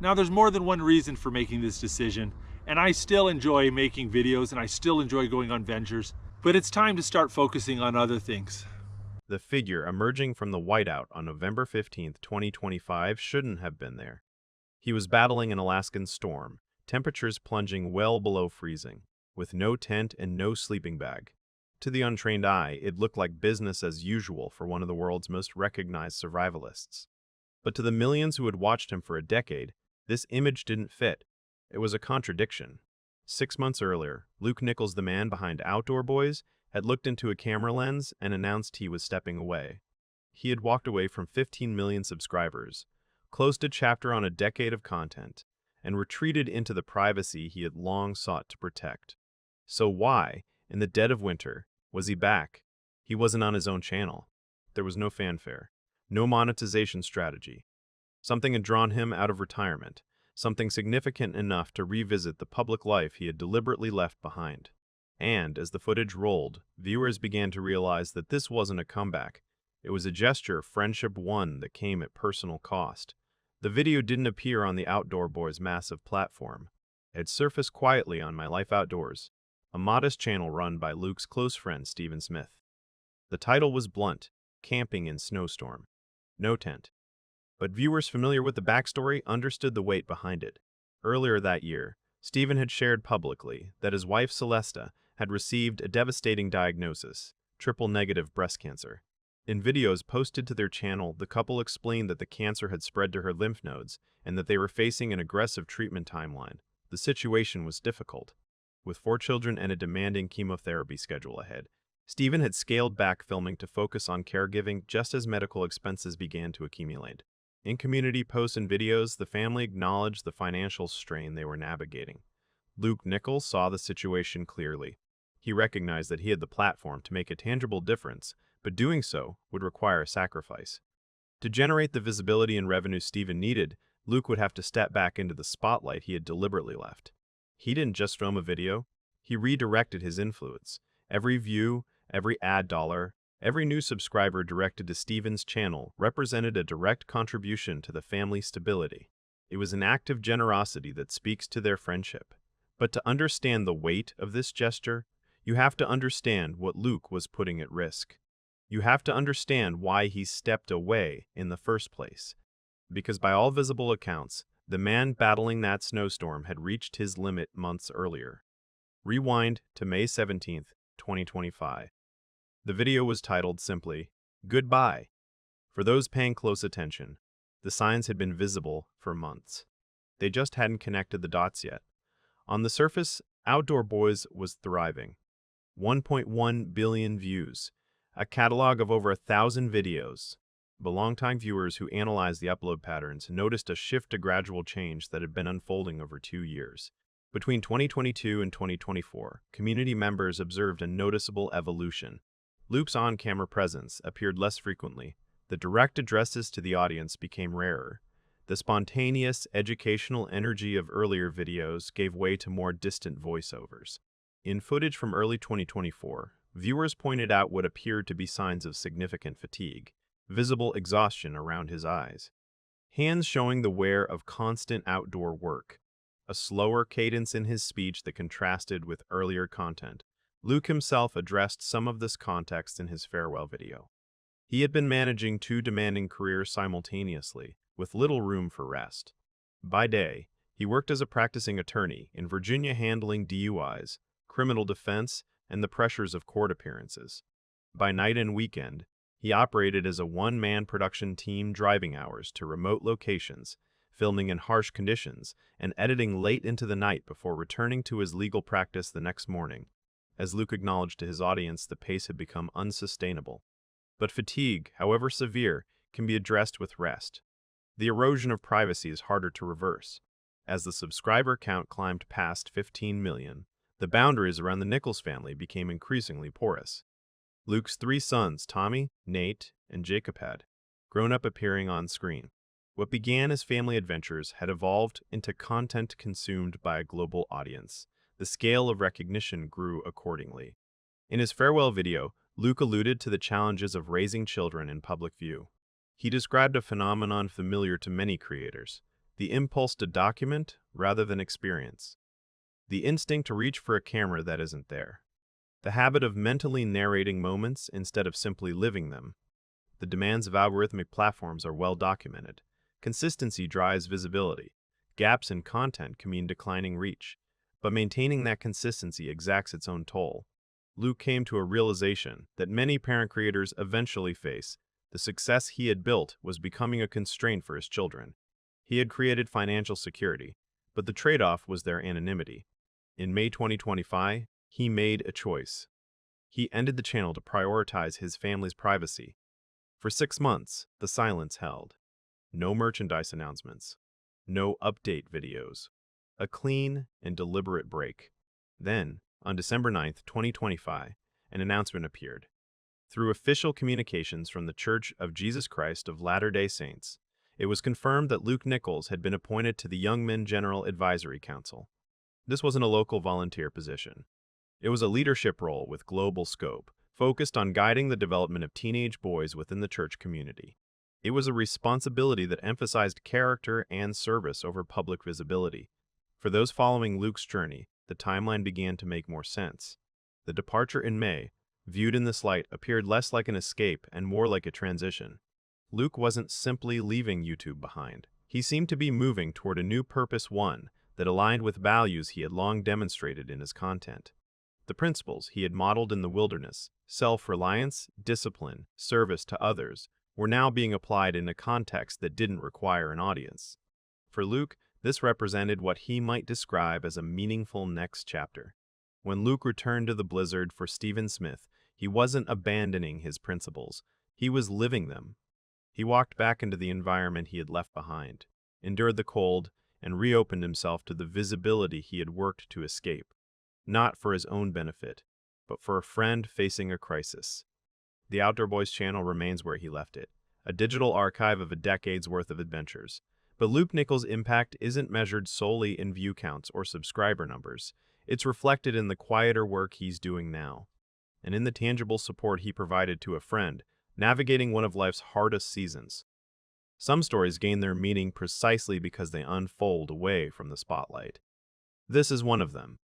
Now, there's more than one reason for making this decision, and I still enjoy making videos and I still enjoy going on ventures, but it's time to start focusing on other things. The figure emerging from the whiteout on November 15th, 2025 shouldn't have been there. He was battling an Alaskan storm, temperatures plunging well below freezing, with no tent and no sleeping bag. To the untrained eye, it looked like business as usual for one of the world's most recognized survivalists. But to the millions who had watched him for a decade, this image didn't fit. It was a contradiction. 6 months earlier, Luke Nichols, the man behind Outdoor Boys, had looked into a camera lens and announced he was stepping away. He had walked away from 15 million subscribers, closed a chapter on a decade of content, and retreated into the privacy he had long sought to protect. So why, in the dead of winter, was he back? He wasn't on his own channel. There was no fanfare, no monetization strategy. Something had drawn him out of retirement, something significant enough to revisit the public life he had deliberately left behind. And as the footage rolled, viewers began to realize that this wasn't a comeback. It was a gesture friendship won that came at personal cost. The video didn't appear on the Outdoor Boys' massive platform. It surfaced quietly on My Life Outdoors, a modest channel run by Luke's close friend Stephen Smith. The title was blunt: Camping in Snowstorm. No tent. But viewers familiar with the backstory understood the weight behind it. Earlier that year, Stephen had shared publicly that his wife Celesta had received a devastating diagnosis: triple-negative breast cancer. In videos posted to their channel, the couple explained that the cancer had spread to her lymph nodes and that they were facing an aggressive treatment timeline. The situation was difficult. With 4 children and a demanding chemotherapy schedule ahead, Stephen had scaled back filming to focus on caregiving just as medical expenses began to accumulate. In community posts and videos, the family acknowledged the financial strain they were navigating. Luke Nichols saw the situation clearly. He recognized that he had the platform to make a tangible difference, but doing so would require a sacrifice. To generate the visibility and revenue Stephen needed, Luke would have to step back into the spotlight he had deliberately left. He didn't just film a video, he redirected his influence. Every view, every ad dollar, every new subscriber directed to Stephen's channel represented a direct contribution to the family's stability. It was an act of generosity that speaks to their friendship. But to understand the weight of this gesture, you have to understand what Luke was putting at risk. You have to understand why he stepped away in the first place. Because by all visible accounts, the man battling that snowstorm had reached his limit months earlier. Rewind to May 17th, 2025. The video was titled simply, "Goodbye." For those paying close attention, the signs had been visible for months. They just hadn't connected the dots yet. On the surface, Outdoor Boys was thriving. 1.1 billion views, a catalog of over 1,000 videos. But longtime viewers who analyzed the upload patterns noticed a shift to gradual change that had been unfolding over 2 years. Between 2022 and 2024, community members observed a noticeable evolution. Luke's on-camera presence appeared less frequently. The direct addresses to the audience became rarer. The spontaneous, educational energy of earlier videos gave way to more distant voiceovers. In footage from early 2024, viewers pointed out what appeared to be signs of significant fatigue, visible exhaustion around his eyes, hands showing the wear of constant outdoor work, a slower cadence in his speech that contrasted with earlier content. Luke himself addressed some of this context in his farewell video. He had been managing 2 demanding careers simultaneously, with little room for rest. By day, he worked as a practicing attorney in Virginia, handling DUIs, criminal defense, and the pressures of court appearances. By night and weekend, he operated as a one-man production team, driving hours to remote locations, filming in harsh conditions, and editing late into the night before returning to his legal practice the next morning. As Luke acknowledged to his audience, the pace had become unsustainable. But fatigue, however severe, can be addressed with rest. The erosion of privacy is harder to reverse. As the subscriber count climbed past 15 million, the boundaries around the Nichols family became increasingly porous. Luke's 3 sons, Tommy, Nate, and Jacob, had grown up appearing on screen. What began as family adventures had evolved into content consumed by a global audience. The scale of recognition grew accordingly. In his farewell video, Luke alluded to the challenges of raising children in public view. He described a phenomenon familiar to many creators: the impulse to document rather than experience, the instinct to reach for a camera that isn't there, the habit of mentally narrating moments instead of simply living them. The demands of algorithmic platforms are well documented. Consistency drives visibility. Gaps in content can mean declining reach, but maintaining that consistency exacts its own toll. Luke came to a realization that many parent creators eventually face. The success he had built was becoming a constraint for his children. He had created financial security, but the trade-off was their anonymity. In May 2025, he made a choice. He ended the channel to prioritize his family's privacy. For 6 months, the silence held. No merchandise announcements. No update videos. A clean and deliberate break. Then, on December 9, 2025, an announcement appeared. Through official communications from the Church of Jesus Christ of Latter-day Saints, it was confirmed that Luke Nichols had been appointed to the Young Men General Advisory Council. This wasn't a local volunteer position. It was a leadership role with global scope, focused on guiding the development of teenage boys within the church community. It was a responsibility that emphasized character and service over public visibility. For those following Luke's journey, the timeline began to make more sense. The departure in May, viewed in this light, appeared less like an escape and more like a transition. Luke wasn't simply leaving YouTube behind. He seemed to be moving toward a new purpose, one that aligned with values he had long demonstrated in his content. The principles he had modeled in the wilderness, self-reliance, discipline, service to others, were now being applied in a context that didn't require an audience. For Luke, this represented what he might describe as a meaningful next chapter. When Luke returned to the Blizzard for Stephen Smith, he wasn't abandoning his principles. He was living them. He walked back into the environment he had left behind, endured the cold, and reopened himself to the visibility he had worked to escape, not for his own benefit, but for a friend facing a crisis. The Outdoor Boys channel remains where he left it, a digital archive of a decade's worth of adventures. But Luke Nichols' impact isn't measured solely in view counts or subscriber numbers. It's reflected in the quieter work he's doing now, and in the tangible support he provided to a friend navigating one of life's hardest seasons. Some stories gain their meaning precisely because they unfold away from the spotlight. This is one of them.